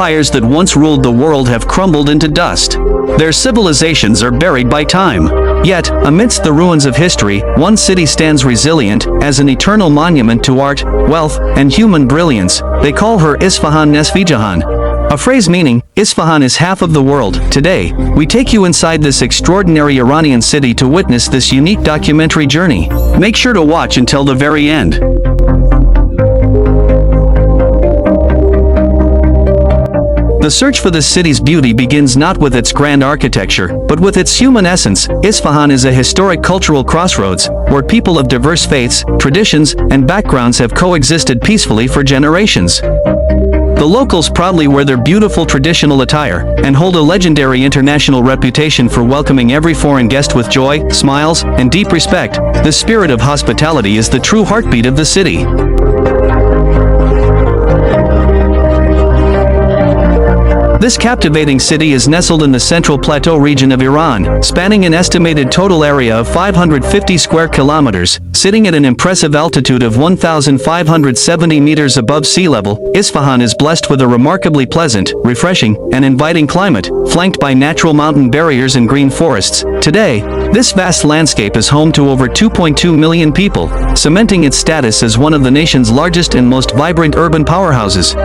empires that once ruled the world have crumbled into dust. Their civilizations are buried by time. Yet, amidst the ruins of history, one city stands resilient, as an eternal monument to art, wealth, and human brilliance. They call her Isfahan Nesfi Jahan. A phrase meaning, Isfahan is half of the world. Today, we take you inside this extraordinary Iranian city to witness this unique documentary journey. Make sure to watch until the very end. The search for this city's beauty begins not with its grand architecture, but with its human essence. Isfahan is a historic cultural crossroads, where people of diverse faiths, traditions, and backgrounds have coexisted peacefully for generations. The locals proudly wear their beautiful traditional attire, and hold a legendary international reputation for welcoming every foreign guest with joy, smiles, and deep respect. The spirit of hospitality is the true heartbeat of the city. This captivating city is nestled in the Central Plateau region of Iran, spanning an estimated total area of 550 square kilometers, sitting at an impressive altitude of 1,570 meters above sea level. Isfahan is blessed with a remarkably pleasant, refreshing, and inviting climate, flanked by natural mountain barriers and green forests. Today, this vast landscape is home to over 2.2 million people, cementing its status as one of the nation's largest and most vibrant urban powerhouses.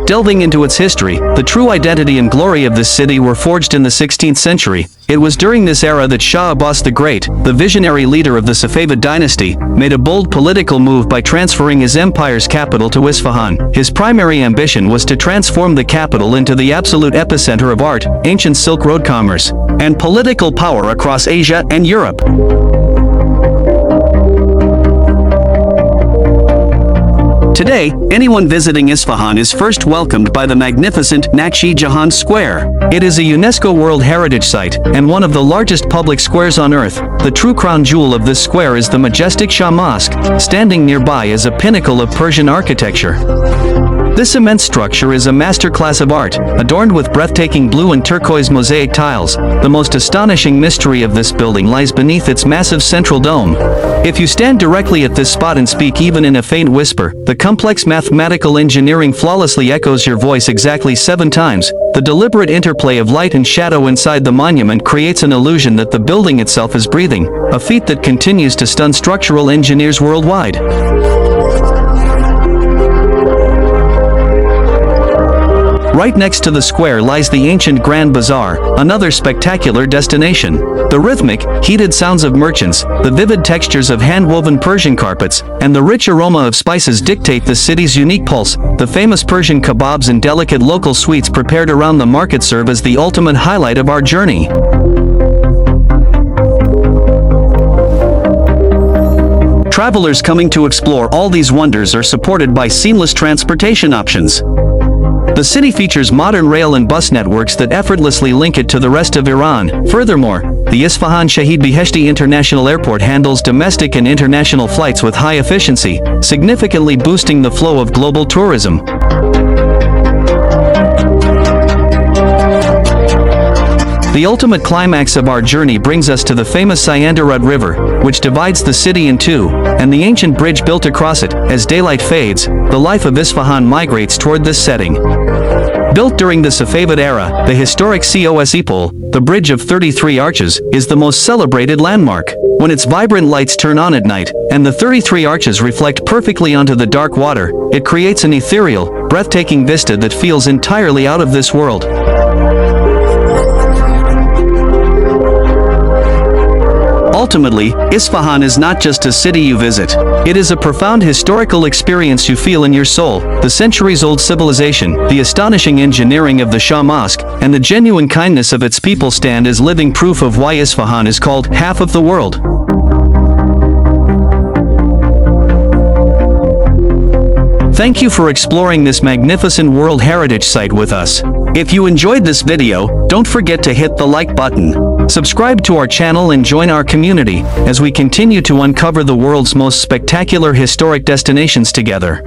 Delving into its history, the true identity and glory of this city were forged in the 16th century. It was during this era that Shah Abbase the Great, the visionary leader of the Safavid dynasty, made a bold political move by transferring his empire's capital to Isfahan. His primary ambition was to transform the capital into the absolute epicenter of art, ancient Silk Road commerce, and political power across Asia and Europe. Today, anyone visiting Isfahan is first welcomed by the magnificent Naqsh-e Jahan Square. It is a UNESCO World Heritage Site, and one of the largest public squares on Earth. The true crown jewel of this square is the majestic Shah Mosque, standing nearby as a pinnacle of Persian architecture. This immense structure is a masterclass of art, adorned with breathtaking blue and turquoise mosaic tiles. The most astonishing mystery of this building lies beneath its massive central dome. If you stand directly at this spot and speak even in a faint whisper, the complex mathematical engineering flawlessly echoes your voice exactly 7 times. The deliberate interplay of light and shadow inside the monument creates an illusion that the building itself is breathing, a feat that continues to stun structural engineers worldwide. Right next to the square lies the ancient Grand Bazaar, another spectacular destination. The rhythmic, heated sounds of merchants, the vivid textures of hand-woven Persian carpets, and the rich aroma of spices dictate the city's unique pulse. The famous Persian kebabs and delicate local sweets prepared around the market serve as the ultimate highlight of our journey. Travelers coming to explore all these wonders are supported by seamless transportation options. The city features modern rail and bus networks that effortlessly link it to the rest of Iran. Furthermore, the Isfahan Shahid Beheshti International Airport handles domestic and international flights with high efficiency, significantly boosting the flow of global tourism. The ultimate climax of our journey brings us to the famous Sayandarud River, which divides the city in two, and the ancient bridge built across it. As daylight fades, the life of Isfahan migrates toward this setting. Built during the Safavid era, the historic Si-o-se-pol, the Bridge of 33 Arches, is the most celebrated landmark. When its vibrant lights turn on at night, and the 33 arches reflect perfectly onto the dark water, it creates an ethereal, breathtaking vista that feels entirely out of this world. Ultimately, Isfahan is not just a city you visit. It is a profound historical experience you feel in your soul. The centuries-old civilization, the astonishing engineering of the Shah Mosque, and the genuine kindness of its people stand as living proof of why Isfahan is called half of the world. Thank you for exploring this magnificent World Heritage Site with us. If you enjoyed this video, don't forget to hit the like button. Subscribe to our channel and join our community as we continue to uncover the world's most spectacular historic destinations together.